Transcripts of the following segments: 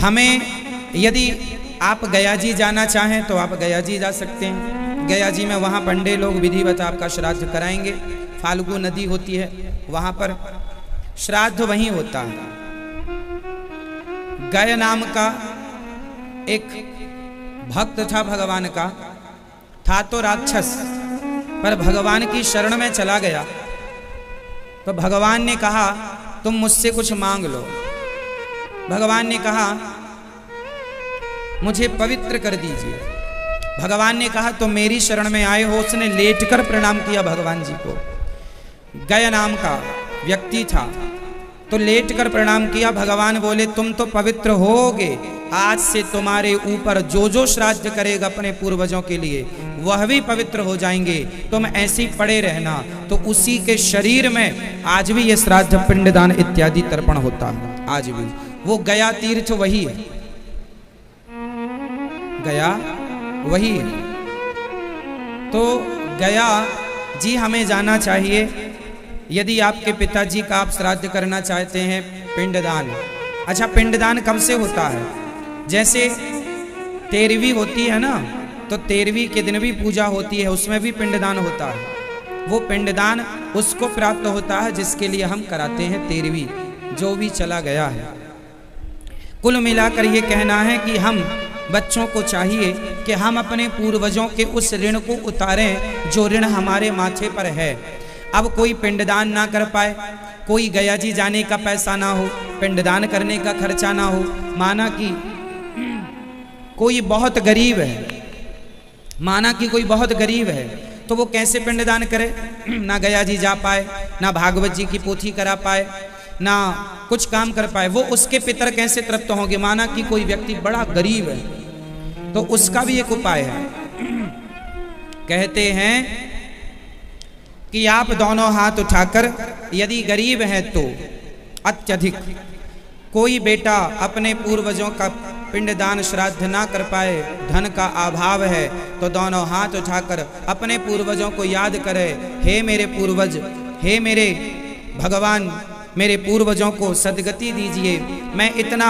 हमें यदि आप गया जी जाना चाहें तो आप गया जी जा सकते हैं। गया जी में वहाँ पंडे लोग विधिवत आपका श्राद्ध कराएंगे। फाल्गु नदी होती है, वहाँ पर श्राद्ध वहीं होता है। गय नाम का एक भक्त था भगवान का, था तो राक्षस, पर भगवान की शरण में चला गया। तो भगवान ने कहा तुम मुझसे कुछ मांग लो। भगवान ने कहा मुझे पवित्र कर दीजिए। भगवान ने कहा तुम मेरी शरण में आए हो। उसने लेटकर प्रणाम किया भगवान जी को। गय नाम का व्यक्ति था तो लेटकर प्रणाम किया। भगवान बोले तुम तो पवित्र होगे, आज से तुम्हारे ऊपर जो जो श्राद्ध करेगा अपने पूर्वजों के लिए वह भी पवित्र हो जाएंगे, तुम ऐसे ही पड़े रहना। तो उसी के शरीर में आज भी ये श्राद्ध पिंडदान इत्यादि तर्पण होता है। आज भी वो गया तीर्थ वही है, गया वही है। तो गया जी हमें जाना चाहिए। यदि आपके पिताजी का आप श्राद्ध करना चाहते हैं, पिंडदान। अच्छा, पिंडदान कब से होता है? जैसे 13वीं होती है ना, तो 13वीं के दिन भी पूजा होती है, उसमें भी पिंडदान होता है। वो पिंडदान उसको प्राप्त होता है जिसके लिए हम कराते हैं 13वीं, जो भी चला गया है। कुल मिलाकर ये कहना है कि हम बच्चों को चाहिए कि हम अपने पूर्वजों के उस ऋण को उतारें जो ऋण हमारे माथे पर है। अब कोई पिंडदान ना कर पाए, कोई गया जी जाने का पैसा ना हो, पिंडदान करने का खर्चा ना हो, माना कि कोई बहुत गरीब है, माना कि कोई बहुत गरीब है, तो वो कैसे पिंडदान करे? ना गया जी जा पाए, ना भागवत जी की पोथी करा पाए, ना कुछ काम कर पाए, वो उसके पितर कैसे तृप्त होंगे? माना कि कोई व्यक्ति बड़ा गरीब है, तो उसका भी एक उपाय है। कहते हैं कि आप दोनों हाथ उठाकर, यदि गरीब है तो अत्यधिक, कोई बेटा अपने पूर्वजों का पिंडदान श्राद्ध ना कर पाए, धन का अभाव है, तो दोनों हाथ उठाकर अपने पूर्वजों को याद करे, हे मेरे पूर्वज, हे मेरे भगवान, मेरे पूर्वजों को सदगति दीजिए। मैं इतना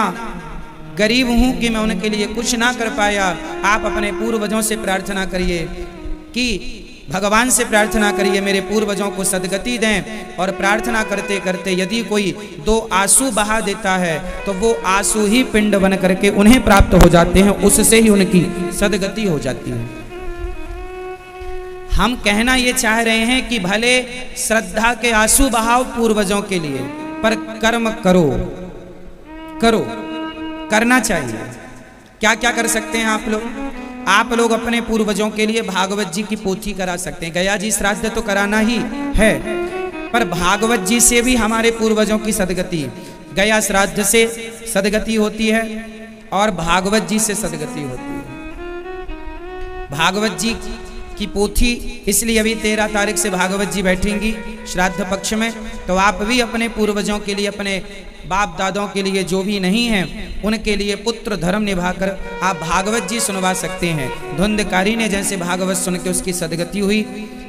गरीब हूं कि मैं उनके लिए कुछ ना कर पाया। आप अपने पूर्वजों से प्रार्थना करिए कि भगवान से प्रार्थना करिए मेरे पूर्वजों को सदगति दें। और प्रार्थना करते करते यदि कोई 2 आंसू बहा देता है तो वो आंसू ही पिंड बन करके उन्हें प्राप्त हो जाते हैं, उससे ही उनकी सदगति हो जाती है। हम कहना ये चाह रहे हैं कि भले श्रद्धा के आंसू बहाओ पूर्वजों के लिए, पर कर्म करो, करो, करना चाहिए। क्या क्या कर सकते हैं आप लोग? आप लोग अपने पूर्वजों के लिए भागवत जी की पोथी करा सकते हैं। गया जी श्राद्ध तो कराना ही है, पर भागवत जी से भी हमारे पूर्वजों की सदगति, गया श्राद्ध से सदगति होती है और भागवत जी से सदगति होती है। भागवत जी की पोथी, इसलिए अभी 13 तारीख से भागवत जी बैठेंगी श्राद्ध पक्ष में, तो आप भी अपने पूर्वजों के लिए, अपने बाप दादों के लिए जो भी नहीं हैं उनके लिए पुत्र धर्म निभाकर आप भागवत जी सुनवा सकते हैं। धुंधकारी ने जैसे भागवत सुन के उसकी सदगति हुई,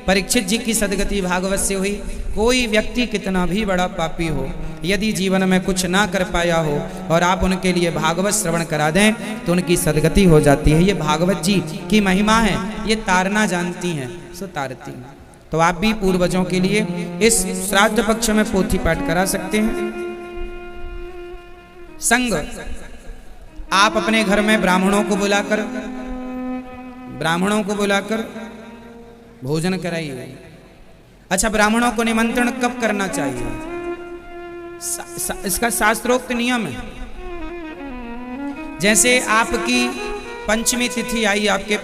परीक्षित जी की सदगति भागवत से हुई। कोई व्यक्ति कितना भी बड़ा पापी हो, यदि जीवन में कुछ ना कर पाया हो और आप उनके लिए भागवत श्रवण करा दें तो उनकी सदगति हो जाती है। ये भागवत जी की महिमा है, ये तारना जानती हैं, सो तारती हैं। तो आप भी पूर्वजों के लिए इस श्राद्ध पक्ष में पोथी पाठ करा सकते हैं। संग, आप अपने घर में ब्राह्मणों को बुलाकर भोजन कराइए। अच्छा, ब्राह्मणों को निमंत्रण कब करना चाहिए? इसका शास्त्रोक्त नियम है। जैसे आपकी पंचमी तिथि आई, आपके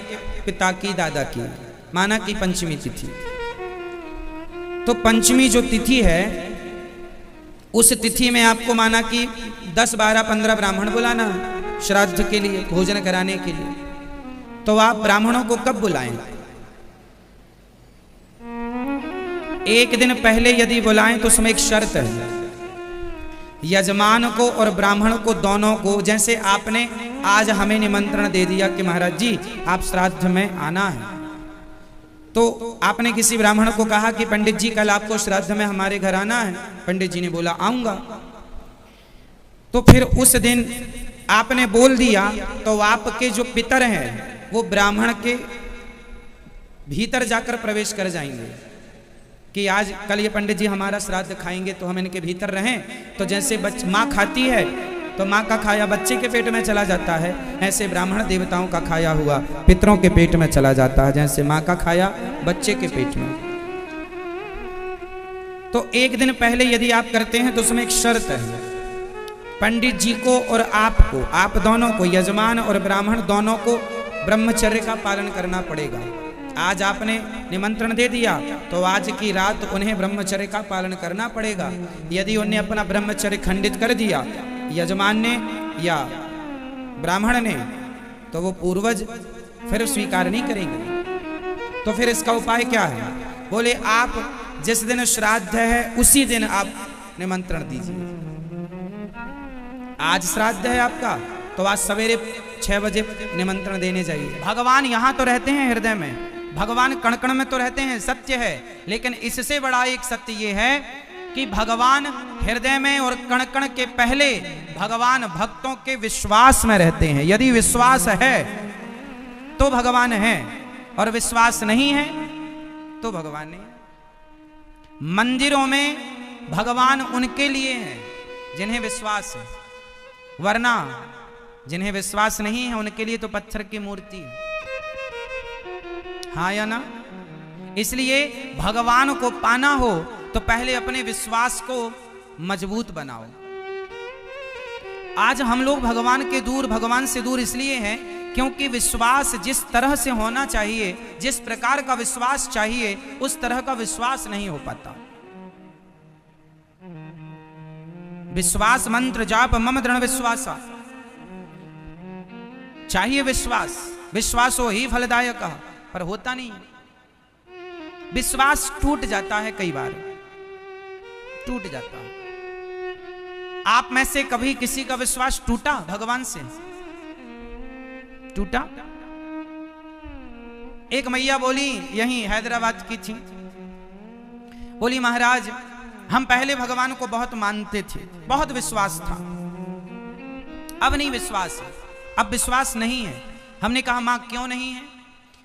पिता की, दादा की, माना कि पंचमी तिथि, तो पंचमी जो तिथि है उस तिथि में आपको माना कि 10, 12, 15 ब्राह्मण बुलाना श्राद्ध के लिए, भोजन कराने के लिए। तो आप ब्राह्मणों को कब बुलाएं? एक दिन पहले यदि बुलाएं तो उसमें एक शर्त है, यजमान को और ब्राह्मण को दोनों को, जैसे आपने आज हमें निमंत्रण दे दिया कि महाराज जी आप श्राद्ध में आना है, तो आपने किसी ब्राह्मण को कहा कि पंडित जी कल आपको श्राद्ध में हमारे घर आना है। पंडित जी ने बोला आऊंगा। तो फिर उस दिन आपने बोल दिया तो आपके जो पितर हैं वो ब्राह्मण के भीतर जाकर प्रवेश कर जाएंगे कि आज कल ये पंडित जी हमारा श्राद्ध खाएंगे तो हम इनके भीतर रहें। तो जैसे माँ खाती है तो माँ का खाया बच्चे के पेट में चला जाता है, ऐसे ब्राह्मण देवताओं का खाया हुआ पितरों के पेट में चला जाता है, जैसे माँ का खाया बच्चे के पेट में। तो एक दिन पहले यदि आप करते हैं तो उसमें एक शर्त है, पंडित जी को और आपको, आप दोनों को, यजमान और ब्राह्मण दोनों को ब्रह्मचर्य का पालन करना पड़ेगा। आज आपने निमंत्रण दे दिया तो आज की रात उन्हें ब्रह्मचर्य का पालन करना पड़ेगा। यदि उन्हें अपना ब्रह्मचर्य खंडित कर दिया यजमान ने या ब्राह्मण ने तो वो पूर्वज फिर स्वीकार नहीं करेंगे। तो फिर इसका उपाय क्या है? बोले आप जिस दिन श्राद्ध है उसी दिन आप निमंत्रण दीजिए। आज श्राद्ध है आपका तो आज सवेरे 6 बजे निमंत्रण देने जाइए। भगवान यहाँ तो रहते हैं हृदय में, भगवान कण कण में तो रहते हैं, सत्य है। लेकिन इससे बड़ा एक सत्य ये है कि भगवान हृदय में और कण कण के पहले भगवान भक्तों के विश्वास में रहते हैं। यदि विश्वास है तो भगवान है और विश्वास नहीं है तो भगवान नहीं। मंदिरों में भगवान उनके लिए हैं जिन्हें विश्वास है, वरना जिन्हें विश्वास नहीं है उनके लिए तो पत्थर की मूर्ति है। हाँ या ना? इसलिए भगवान को पाना हो तो पहले अपने विश्वास को मजबूत बनाओ। आज हम लोग भगवान से दूर इसलिए हैं क्योंकि विश्वास जिस तरह से होना चाहिए, जिस प्रकार का विश्वास चाहिए, उस तरह का विश्वास नहीं हो पाता। विश्वास मंत्र जाप मम दृढ़ विश्वासा, चाहिए विश्वास, विश्वासो ही फलदायक, पर होता नहीं। विश्वास टूट जाता है, कई बार टूट जाता है। आप में से कभी किसी का विश्वास टूटा भगवान से? टूटा? एक मैया बोली, यहीं हैदराबाद की थी, बोली महाराज हम पहले भगवान को बहुत मानते थे, बहुत विश्वास था, अब नहीं विश्वास है, अब विश्वास नहीं है। हमने कहा मां क्यों नहीं है?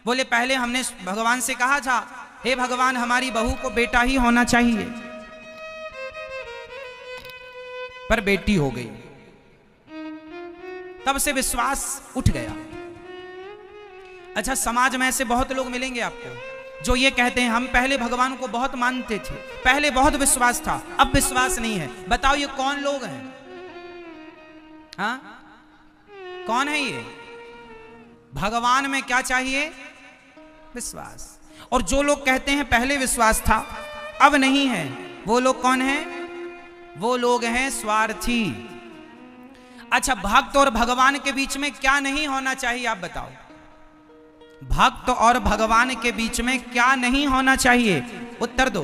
बोले पहले हमने भगवान से कहा था हे भगवान हमारी बहू को बेटा ही होना चाहिए, पर बेटी हो गई, तब से विश्वास उठ गया। अच्छा, समाज में ऐसे बहुत लोग मिलेंगे आपको जो ये कहते हैं हम पहले भगवान को बहुत मानते थे, पहले बहुत विश्वास था, अब विश्वास नहीं है। बताओ ये कौन लोग हैं? हाँ, कौन है ये? भगवान में क्या चाहिए? विश्वास। और जो लोग कहते हैं पहले विश्वास था अब नहीं है, वो लोग कौन हैं? वो लोग हैं स्वार्थी। अच्छा, भक्त और भगवान के बीच में क्या नहीं होना चाहिए आप बताओ? भक्त और भगवान के बीच में क्या नहीं होना चाहिए? उत्तर दो।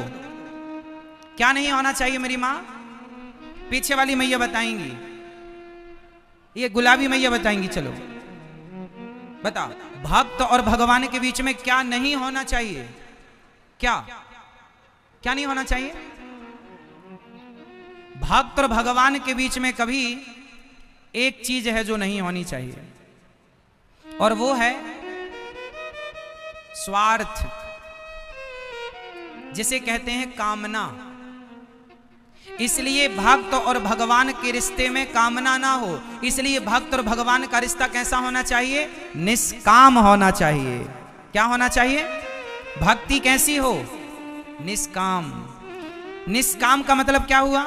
क्या नहीं होना चाहिए मेरी मां? पीछे वाली मैया बताएंगी, ये गुलाबी मैया बताएंगी। चलो बताओ, भक्त और भगवान के बीच में क्या नहीं होना चाहिए? क्या क्या नहीं होना चाहिए? भक्त और भगवान के बीच में कभी एक चीज है जो नहीं होनी चाहिए, और वो है स्वार्थ, जिसे कहते हैं कामना। इसलिए भक्त और भगवान के रिश्ते में कामना ना हो। इसलिए भक्त और भगवान का रिश्ता कैसा होना चाहिए? निष्काम होना चाहिए। क्या होना चाहिए? भक्ति कैसी हो? निष्काम। निष्काम का मतलब क्या हुआ?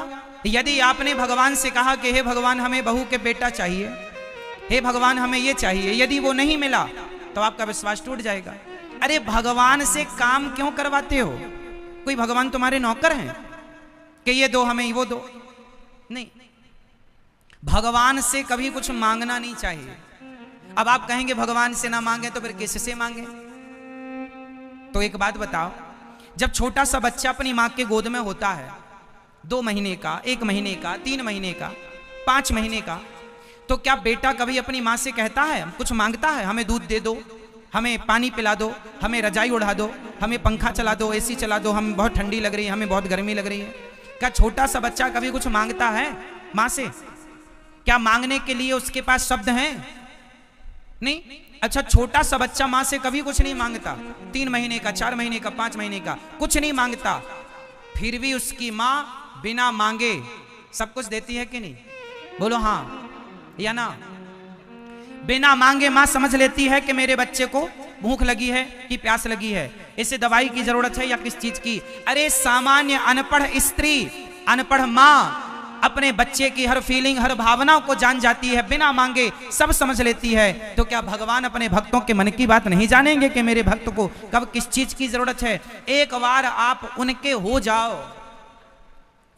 यदि आपने भगवान से कहा कि हे भगवान हमें बहू के बेटा चाहिए, हे भगवान हमें ये चाहिए, यदि वो नहीं मिला तो आपका विश्वास टूट जाएगा। अरे भगवान से काम क्यों करवाते हो? कोई भगवान तुम्हारे नौकर हैं कि ये दो हमें वो दो? नहीं, भगवान से कभी कुछ मांगना नहीं चाहिए। अब आप कहेंगे भगवान से ना मांगे तो फिर किससे मांगे? तो एक बात बताओ, जब छोटा सा बच्चा अपनी मां के गोद में होता है, 2 महीने का, 1 महीने का, 3 महीने का, 5 महीने का, तो क्या बेटा कभी अपनी मां से कहता है, कुछ मांगता है, हमें दूध दे दो, हमें पानी पिला दो, हमें रजाई उड़ा दो, हमें पंखा चला दो, एसी चला दो, हमें बहुत ठंडी लग रही है, हमें बहुत गर्मी लग रही है? क्या छोटा सा बच्चा कभी कुछ मांगता है मां से? क्या मांगने के लिए उसके पास शब्द हैं? नहीं। अच्छा, छोटा सा बच्चा मां से कभी कुछ नहीं मांगता, 3 महीने का, 4 महीने का, 5 महीने का, कुछ नहीं मांगता, फिर भी उसकी मां बिना मांगे सब कुछ देती है कि नहीं? बोलो हाँ या ना? बिना मांगे मां समझ लेती है कि मेरे बच्चे को भूख लगी है कि प्यास लगी है, इसे दवाई की जरूरत है या किस चीज की। अरे सामान्य अनपढ़ स्त्री, अनपढ़ मां अपने बच्चे की हर फीलिंग, हर भावना को जान जाती है, बिना मांगे सब समझ लेती है। तो क्या भगवान अपने भक्तों के मन की बात नहीं जानेंगे कि मेरे भक्त को कब किस चीज की जरूरत है? एक बार आप उनके हो जाओ,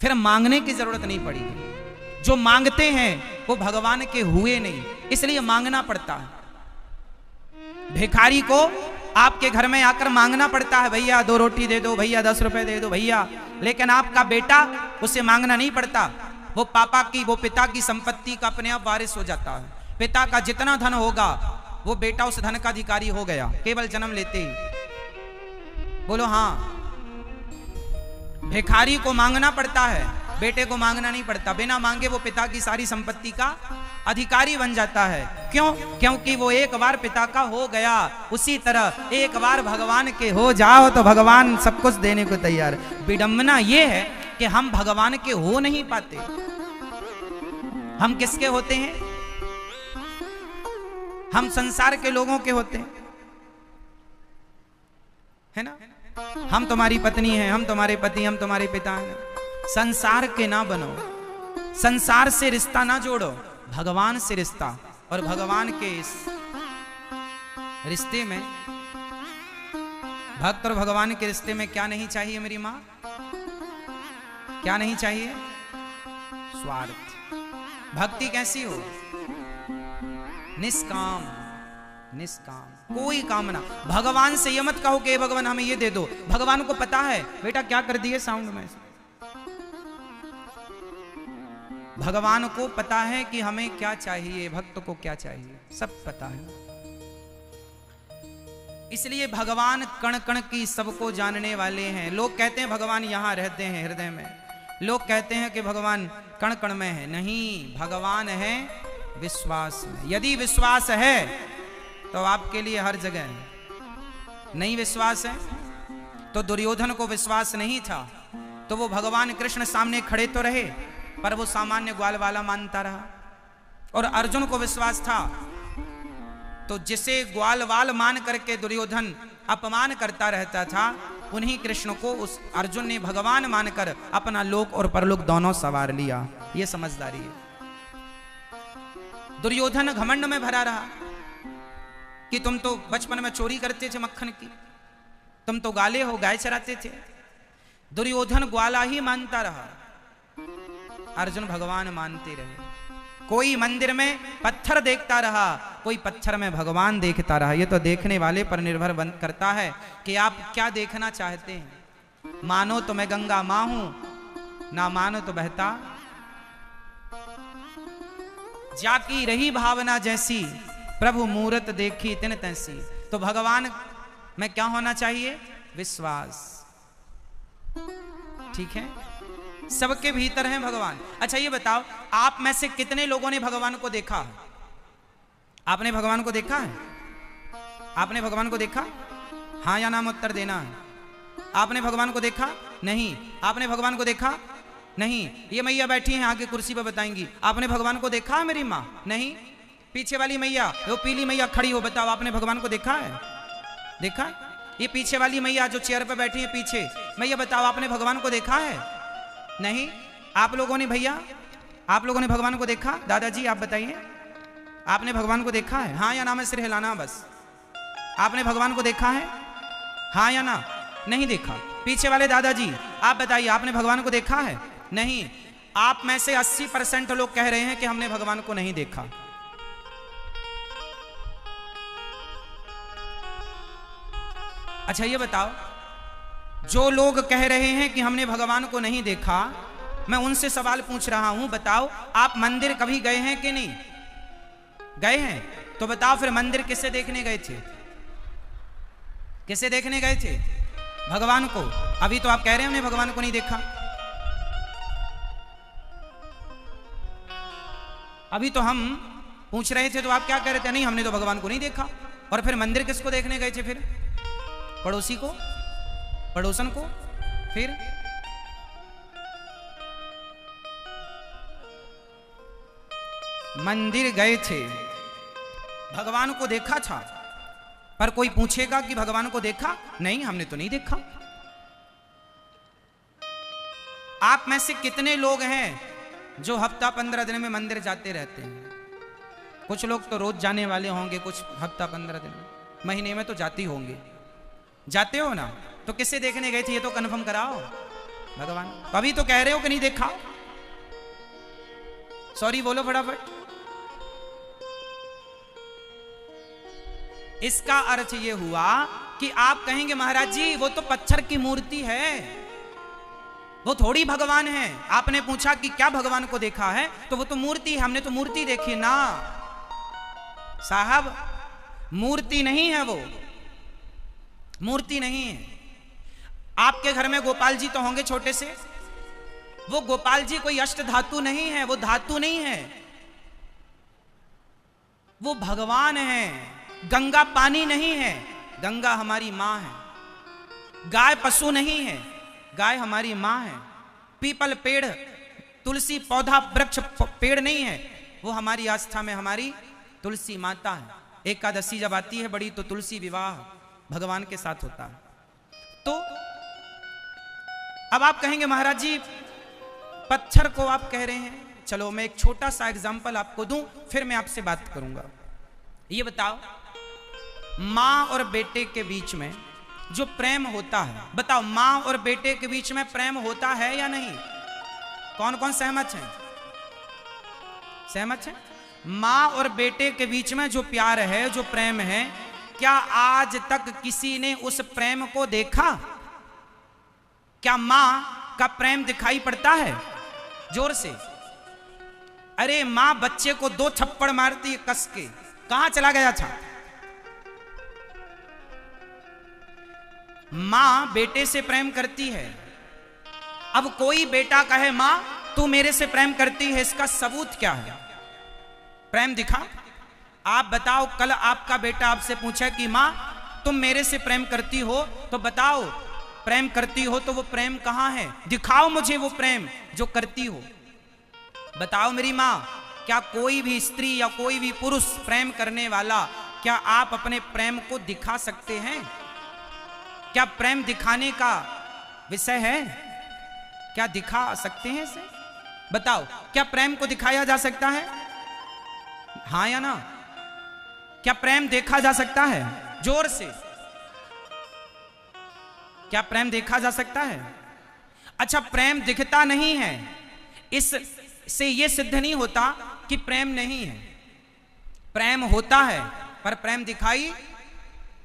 फिर मांगने की जरूरत नहीं पड़ेगी। जो मांगते हैं वो भगवान के हुए नहीं, इसलिए मांगना पड़ता है। भिखारी को आपके घर में आकर मांगना पड़ता है, भैया 2 रोटी दे दो, भैया 10 रुपए दे दो भैया। लेकिन आपका बेटा, उसे मांगना नहीं पड़ता, वो पापा की, वो पिता की संपत्ति का अपने आप वारिस हो जाता है। पिता का जितना धन होगा वो बेटा उस धन का अधिकारी हो गया, केवल जन्म लेते ही। बोलो हाँ। भिखारी को मांगना पड़ता है, बेटे को मांगना नहीं पड़ता। बिना मांगे वो पिता की सारी संपत्ति का अधिकारी बन जाता है। क्यों? क्योंकि वो एक बार पिता का हो गया। उसी तरह एक बार भगवान के हो जाओ तो भगवान सब कुछ देने को तैयार है। विडंबना ये है कि हम भगवान के हो नहीं पाते। हम किसके होते हैं? हम संसार के लोगों के होते हैं, है ना? हम तुम्हारी पत्नी हैं, हम तुम्हारे पति, हम तुम्हारे पिता हैं। संसार के ना बनो, संसार से रिश्ता ना जोड़ो, भगवान से रिश्ता। और भगवान के इस रिश्ते में, भक्त और भगवान के रिश्ते में क्या नहीं चाहिए मेरी मां? क्या नहीं चाहिए? स्वार्थ। भक्ति कैसी हो? निष्काम, निष्काम, कोई कामना। भगवान से ये मत कहो कि भगवान हमें ये दे दो। भगवान को पता है बेटा क्या कर दिए साउंड में। भगवान को पता है कि हमें क्या चाहिए, भक्त को क्या चाहिए, सब पता है। इसलिए भगवान कण कण की सबको जानने वाले हैं। लोग कहते हैं भगवान यहां रहते हैं हृदय में, लोग कहते हैं कि भगवान कण कण में है। नहीं, भगवान है विश्वास में। यदि विश्वास है तो आपके लिए हर जगह है। नहीं विश्वास है तो दुर्योधन को विश्वास नहीं था तो वो भगवान कृष्ण सामने खड़े तो रहे, पर वो सामान्य ग्वाल वाला मानता रहा। और अर्जुन को विश्वास था तो जिसे ग्वाल वाल मान करके दुर्योधन अपमान करता रहता था, उन्हीं कृष्ण को उस अर्जुन ने भगवान मानकर अपना लोक और परलोक दोनों सवार लिया। ये समझदारी है। दुर्योधन घमंड में भरा रहा कि तुम तो बचपन में चोरी करते थे मक्खन की, तुम तो गाले हो, गाय चराते थे। दुर्योधन ग्वाला ही मानता रहा, अर्जुन भगवान मानते रहे। कोई मंदिर में पत्थर देखता रहा, कोई पत्थर में भगवान देखता रहा। ये तो देखने वाले पर निर्भर करता है कि आप क्या देखना चाहते हैं। मानो तो मैं गंगा मां हूं, ना मानो तो बहता जाकी रही भावना जैसी, प्रभु मूरत देखी तिन तैसी। तो भगवान में क्या होना चाहिए? विश्वास। ठीक है, सबके भीतर है भगवान। अच्छा ये बताओ, आप में से कितने लोगों ने भगवान को देखा? आपने भगवान को देखा है? आपने भगवान को देखा? हाँ या नाम उत्तर देना है। आपने भगवान को देखा? नहीं। आपने भगवान को देखा? नहीं। ये मैया बैठी हैं आगे कुर्सी पर, बताएंगी आपने भगवान को देखा है मेरी माँ? नहीं। पीछे वाली मैया, वो पीली मैया खड़ी हो, बताओ आपने भगवान को देखा है? देखा? ये पीछे वाली मैया जो चेयर पर बैठी है पीछे, मैया बताओ आपने भगवान को देखा है? नहीं। आप लोगों ने, भैया आप लोगों ने भगवान को देखा? दादाजी आप बताइए, आपने भगवान को देखा है? हाँ या ना में सिर हिलाना बस। आपने भगवान को देखा है? हाँ या ना? नहीं देखा। पीछे वाले दादाजी आप बताइए, आपने भगवान को देखा है? नहीं। आप में से 80% लोग कह रहे हैं कि हमने भगवान को नहीं देखा। अच्छा ये बताओ, जो लोग कह रहे हैं कि हमने भगवान को नहीं देखा, मैं उनसे सवाल पूछ रहा हूं, बताओ आप मंदिर कभी गए हैं कि नहीं गए हैं? तो बताओ फिर मंदिर किसे देखने गए थे? किसे देखने गए थे? भगवान को। अभी तो आप कह रहे हैं हमने भगवान को नहीं देखा। अभी तो हम पूछ रहे थे तो आप क्या कह रहे थे, नहीं हमने तो भगवान को नहीं देखा। और फिर मंदिर किसको देखने गए थे फिर? पड़ोसी को, पड़ोसन को। फिर मंदिर गए थे, भगवान को देखा था, पर कोई पूछेगा कि भगवान को देखा? नहीं, हमने तो नहीं देखा। आप में से कितने लोग हैं जो हफ्ता 15 दिन में मंदिर जाते रहते हैं? कुछ लोग तो रोज जाने वाले होंगे, कुछ हफ्ता 15 दिन में, महीने में तो जाते होंगे। जाते हो ना? तो किससे देखने गए थे ये तो कंफर्म कराओ। भगवान कभी तो कह रहे हो कि नहीं देखा। सॉरी बोलो फटाफट। इसका अर्थ ये हुआ कि आप कहेंगे महाराज जी वो तो पत्थर की मूर्ति है, वो थोड़ी भगवान है। आपने पूछा कि क्या भगवान को देखा है, तो वो तो मूर्ति है, हमने तो मूर्ति देखी ना। साहब मूर्ति नहीं है, वो मूर्ति नहीं है। आपके घर में गोपाल जी तो होंगे छोटे से, वो गोपाल जी कोई अष्ट धातु नहीं है, वो धातु नहीं है, वो भगवान है। गंगा पानी नहीं है, गंगा हमारी मां है। गाय पशु नहीं है, गाय हमारी मां है। पीपल पेड़, तुलसी पौधा वृक्ष पेड़ नहीं है, वो हमारी आस्था में हमारी तुलसी माता है। एकादशी जब आती है बड़ी तो तुलसी विवाह भगवान के साथ होता है। तो अब आप कहेंगे महाराज जी पत्थर को आप कह रहे हैं, चलो मैं एक छोटा सा एग्जांपल आपको दूं, फिर मैं आपसे बात करूंगा। ये बताओ मां और बेटे के बीच में जो प्रेम होता है, बताओ मां और बेटे के बीच में प्रेम होता है या नहीं? कौन कौन सहमत हैं? सहमत हैं? मां और बेटे के बीच में जो प्यार है, जो प्रेम है, क्या आज तक किसी ने उस प्रेम को देखा? क्या मां का प्रेम दिखाई पड़ता है? जोर से। अरे मां बच्चे को 2 थप्पड़ मारती है कस के, कहां चला गया था? मां बेटे से प्रेम करती है। अब कोई बेटा कहे मां तू मेरे से प्रेम करती है, इसका सबूत क्या है? प्रेम दिखा? आप बताओ, कल आपका बेटा आपसे पूछा कि मां तुम मेरे से प्रेम करती हो, तो बताओ प्रेम करती हो तो वो प्रेम कहां है? दिखाओ मुझे वो प्रेम जो करती हो। बताओ मेरी मां, क्या कोई भी स्त्री या कोई भी पुरुष प्रेम करने वाला, क्या आप अपने प्रेम को दिखा सकते हैं? क्या प्रेम दिखाने का विषय है? क्या दिखा सकते हैं इसे? बताओ, क्या प्रेम को दिखाया जा सकता है? हाँ या ना? क्या प्रेम देखा जा सकता है? जोर से। क्या प्रेम देखा जा सकता है? अच्छा, प्रेम दिखता नहीं है, इससे यह सिद्ध नहीं होता कि प्रेम नहीं है। प्रेम होता है पर प्रेम दिखाई,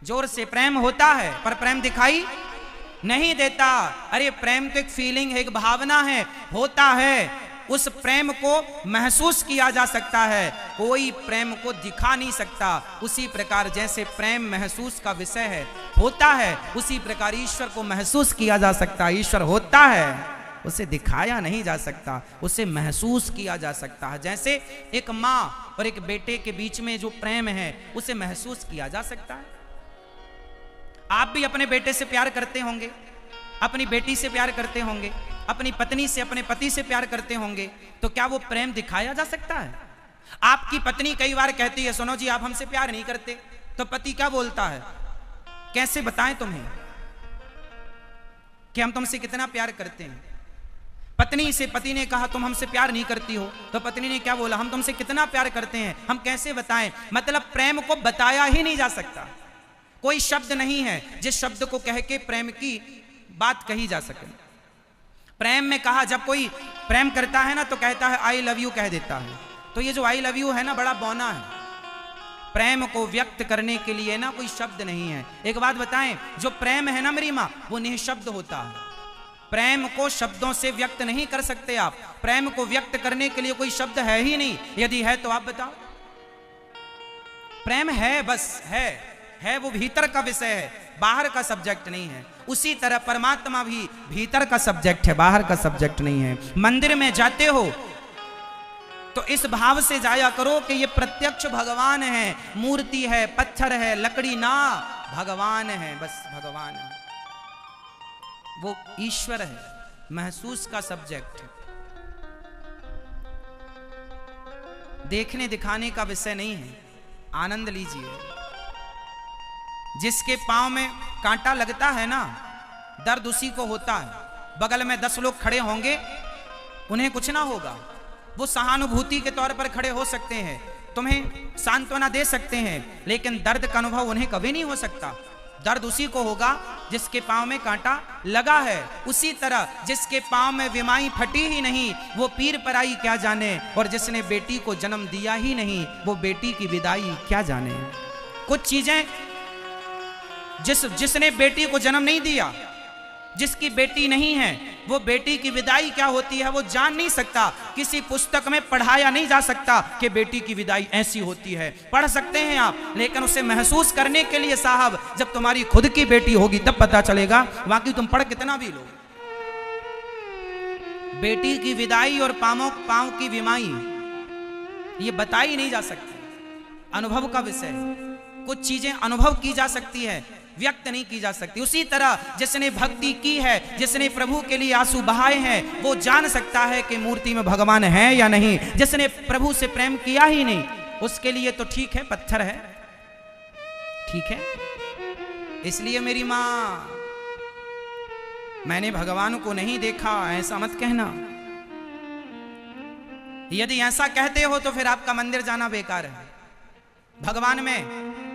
जोर से, प्रेम होता है पर प्रेम दिखाई नहीं देता। अरे प्रेम तो एक फीलिंग है, एक भावना है, होता है। उस प्रेम को महसूस किया जा सकता है, कोई प्रेम को दिखा नहीं सकता। उसी प्रकार जैसे प्रेम महसूस का विषय है, होता है, उसी प्रकार ईश्वर को महसूस किया जा सकता है। ईश्वर होता है, उसे दिखाया नहीं जा सकता, उसे महसूस किया जा सकता है। जैसे एक माँ और एक बेटे के बीच में जो प्रेम है उसे महसूस किया जा सकता है। आप भी अपने बेटे से प्यार करते होंगे, अपनी बेटी से प्यार करते होंगे, अपनी पत्नी से, अपने पति से प्यार करते होंगे, तो क्या वो प्रेम दिखाया जा सकता है? आपकी पत्नी कई बार कहती है सुनो जी आप हमसे प्यार नहीं करते, तो पति क्या बोलता है? कैसे बताएं तुम्हें कि हम तुमसे कितना प्यार करते हैं? पत्नी से पति ने कहा तुम हमसे प्यार नहीं करती हो, तो पत्नी ने क्या बोला? हम तुमसे कितना प्यार करते हैं, हम कैसे बताएं? मतलब प्रेम को बताया ही नहीं जा सकता। कोई शब्द नहीं है जिस शब्द को कह के प्रेम की बात कही जा सके। प्रेम में कहा, जब कोई प्रेम करता है ना तो कहता है आई लव यू कह देता है। तो ये जो आई लव यू है ना, बड़ा बौना है। प्रेम को व्यक्त करने के लिए ना कोई शब्द नहीं है। एक बात बताएं, जो प्रेम है ना मेरी माँ, वो निःशब्द होता है। प्रेम को शब्दों से व्यक्त नहीं कर सकते आप। प्रेम को व्यक्त करने के लिए कोई शब्द है ही नहीं। यदि है तो आप बताओ। प्रेम है, बस है, वो भीतर का विषय है, बाहर का सब्जेक्ट नहीं है। उसी तरह परमात्मा भी भीतर का सब्जेक्ट है, बाहर का सब्जेक्ट नहीं है। मंदिर में जाते हो तो इस भाव से जाया करो कि ये प्रत्यक्ष भगवान है, मूर्ति है, पत्थर है, लकड़ी ना, भगवान है, बस भगवान है, वो ईश्वर है, महसूस का सब्जेक्ट है, देखने दिखाने का विषय नहीं है। आनंद लीजिए। जिसके पांव में कांटा लगता है ना, दर्द उसी को होता है। बगल में 10 लोग खड़े होंगे, उन्हें कुछ ना होगा, वो सहानुभूति के तौर पर खड़े हो सकते हैं, तुम्हें सांत्वना दे सकते हैं, लेकिन दर्द का अनुभव उन्हें कभी नहीं हो सकता। दर्द उसी को होगा जिसके पांव में कांटा लगा है। उसी तरह जिसके पांव में विमाई फटी ही नहीं, वो पीर पराई क्या जाने, और जिसने बेटी को जन्म दिया ही नहीं, वो बेटी की विदाई क्या जाने। कुछ चीजें जिसने बेटी को जन्म नहीं दिया, जिसकी बेटी नहीं है, वो बेटी की विदाई क्या होती है वो जान नहीं सकता। किसी पुस्तक में पढ़ाया नहीं जा सकता कि बेटी की विदाई ऐसी होती है। पढ़ सकते हैं आप, लेकिन उसे महसूस करने के लिए साहब जब तुम्हारी खुद की बेटी होगी तब पता चलेगा, बाकी तुम पढ़ कितना भी लो। बेटी की विदाई और पांव की विमाई ये बताई नहीं जा सकती, अनुभव का विषय। कुछ चीजें अनुभव की जा सकती है, व्यक्त नहीं की जा सकती। उसी तरह जिसने भक्ति की है, जिसने प्रभु के लिए आंसू बहाए हैं, वो जान सकता है कि मूर्ति में भगवान है या नहीं। जिसने प्रभु से प्रेम किया ही नहीं, उसके लिए तो ठीक है, पत्थर है, ठीक है। इसलिए मेरी मां, मैंने भगवान को नहीं देखा ऐसा मत कहना। यदि ऐसा कहते हो तो फिर आपका मंदिर जाना बेकार है, भगवान में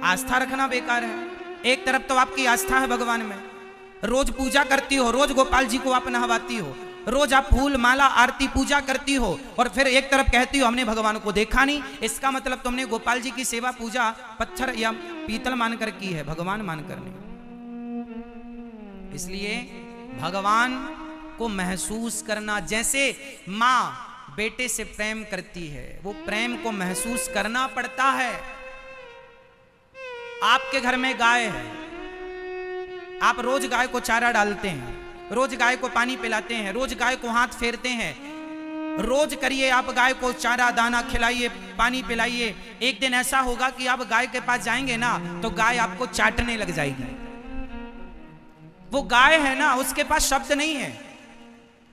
आस्था रखना बेकार है। एक तरफ तो आपकी आस्था है भगवान में, रोज पूजा करती हो, रोज गोपाल जी को आप नहवाती हो, रोज आप फूल माला आरती पूजा करती हो, और फिर एक तरफ कहती हो हमने भगवान को देखा नहीं। इसका मतलब तुमने गोपाल जी की सेवा पूजा पत्थर या पीतल मानकर की है, भगवान मानकर नहीं। इसलिए भगवान को महसूस करना, जैसे माँ बेटे से प्रेम करती है, वो प्रेम को महसूस करना पड़ता है। आपके घर में गाय है, आप रोज गाय को चारा डालते हैं, रोज गाय को पानी पिलाते हैं, रोज गाय को हाथ फेरते हैं, रोज करिए आप गाय को चारा दाना खिलाइए, पानी पिलाइए। एक दिन ऐसा होगा कि आप गाय के पास जाएंगे ना तो गाय आपको चाटने लग जाएगी। वो गाय है ना, उसके पास शब्द नहीं है,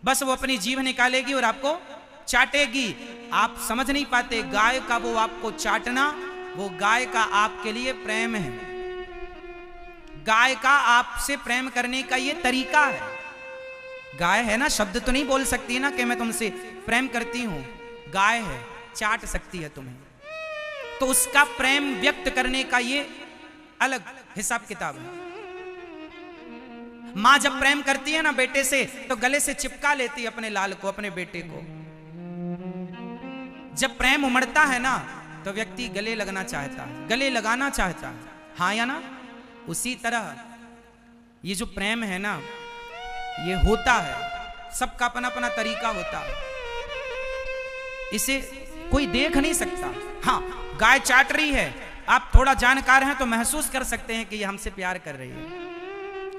बस वो अपनी जीभ निकालेगी और आपको चाटेगी। आप समझ नहीं पाते, गाय का वो आपको चाटना, वो गाय का आपके लिए प्रेम है। गाय का आपसे प्रेम करने का ये तरीका है। गाय है ना, शब्द तो नहीं बोल सकती ना कि मैं तुमसे प्रेम करती हूं, गाय है, चाट सकती है तुम्हें। तो उसका प्रेम व्यक्त करने का ये अलग हिसाब किताब है। मां जब प्रेम करती है ना बेटे से, तो गले से चिपका लेती है अपने लाल को, अपने बेटे को। जब प्रेम उमड़ता है ना तो व्यक्ति गले लगना चाहता है, गले लगाना चाहता है, हाँ या ना। उसी तरह ये जो प्रेम है ना, ये होता है, सबका अपना अपना तरीका होता है, इसे कोई देख नहीं सकता। हाँ, गाय चाट रही है, आप थोड़ा जानकार हैं तो महसूस कर सकते हैं कि ये हमसे प्यार कर रही है।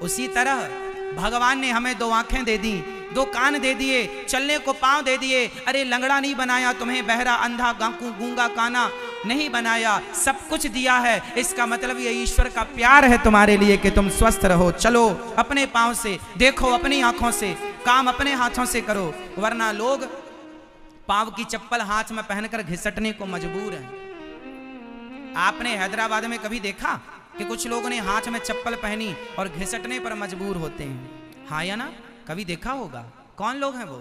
उसी तरह भगवान ने हमें 2 आंखें दे दी, 2 कान दे दिए, चलने को पांव दे दिए। अरे लंगड़ा नहीं बनाया तुम्हें, बहरा अंधा गूंगा काना नहीं बनाया, सब कुछ दिया है। इसका मतलब ये ईश्वर का प्यार है तुम्हारे लिए कि तुम स्वस्थ रहो। चलो अपने पांव से देखो, अपनी आंखों से, काम अपने हाथों से करो, वरना लोग पांव की चप्पल हाथ में पहनकर घिसटने को मजबूर हैं। आपने हैदराबाद में कभी देखा कि कुछ लोगों ने हाथ में चप्पल पहनी और घिसटने पर मजबूर होते हैं, हाँ या ना? कभी देखा होगा। कौन लोग हैं वो?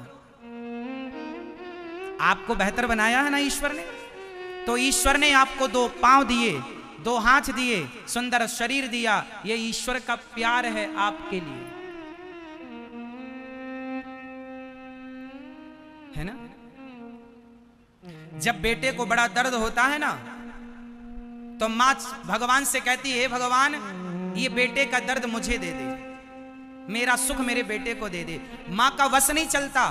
आपको बेहतर बनाया है ना ईश्वर ने। तो ईश्वर ने आपको 2 पांव दिए, 2 हाथ दिए, सुंदर शरीर दिया। ये ईश्वर का प्यार है आपके लिए, है ना। जब बेटे को बड़ा दर्द होता है ना, तो मां भगवान से कहती है, भगवान ये बेटे का दर्द मुझे दे दे, मेरा सुख मेरे बेटे को दे दे। मां का वश नहीं चलता,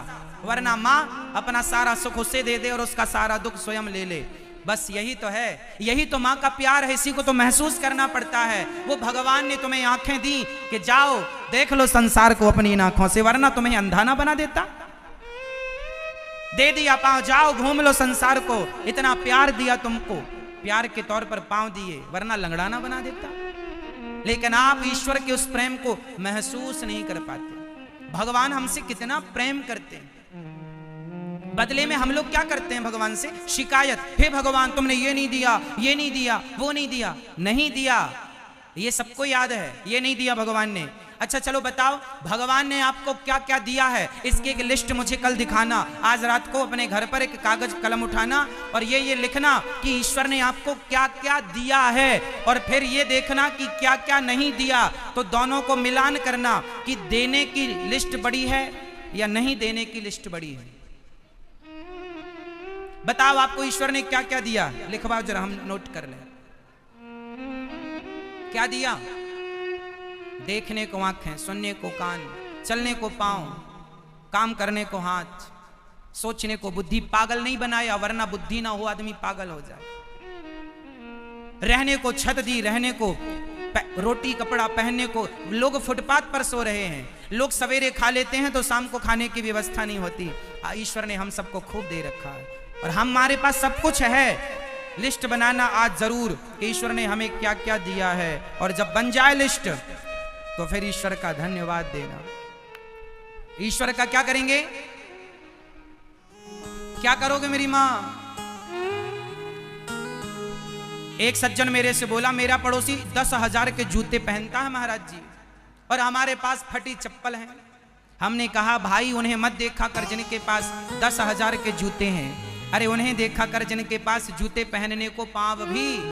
वरना मां अपना सारा सुख उसे दे दे और उसका सारा दुख स्वयं ले ले। बस यही तो है, यही तो मां का प्यार है। इसी को तो महसूस करना पड़ता है। वो भगवान ने तुम्हें आंखें दी कि जाओ देख लो संसार को अपनी इन आंखों से, वरना तुम्हें अंधा ना बना देता। दे दिया पांव, जाओ घूम लो संसार को, इतना प्यार दिया तुमको, प्यार के तौर पर पांव दिए, वरना लंगड़ाना बना देता। लेकिन आप ईश्वर के उस प्रेम को महसूस नहीं कर पाते। भगवान हमसे कितना प्रेम करते हैं, बदले में हम लोग क्या करते हैं भगवान से? शिकायत। हे भगवान तुमने ये नहीं दिया, ये नहीं दिया, वो नहीं दिया। नहीं दिया, ये सबको याद है, ये नहीं दिया भगवान ने। अच्छा चलो बताओ भगवान ने आपको क्या क्या दिया है, इसकी एक लिस्ट मुझे कल दिखाना। आज रात को अपने घर पर एक कागज कलम उठाना और ये लिखना कि ईश्वर ने आपको क्या क्या दिया है, और फिर ये देखना कि क्या क्या नहीं दिया। तो दोनों को मिलान करना कि देने की लिस्ट बड़ी है या नहीं देने की लिस्ट बड़ी है। बताओ आपको ईश्वर ने क्या क्या दिया, लिखवाओ जरा, हम नोट कर लें। क्या दिया? देखने को आंखें, सुनने को कान, चलने को पांव, काम करने को हाथ, सोचने को बुद्धि। पागल नहीं बनाया, वरना बुद्धि ना हो आदमी पागल हो जाए। रहने को छत दी, रहने को रोटी कपड़ा पहनने को। लोग फुटपाथ पर सो रहे हैं, लोग सवेरे खा लेते हैं तो शाम को खाने की व्यवस्था नहीं होती। ईश्वर ने हम सबको खूब दे रखा है और हमारे पास सब कुछ है। लिस्ट बनाना आज जरूर कि ईश्वर ने हमें क्या क्या दिया है, और जब बन जाए लिस्ट तो फिर ईश्वर का धन्यवाद देना। ईश्वर का क्या करेंगे? क्या करोगे मेरी मां? एक सज्जन मेरे से बोला, मेरा पड़ोसी 10,000 के जूते पहनता है महाराज जी, और हमारे पास फटी चप्पल है। हमने कहा भाई उन्हें मत देखा कर जिनके पास 10,000 के जूते हैं, अरे उन्हें देखा कर जिनके पास जूते पहनने को पांव भी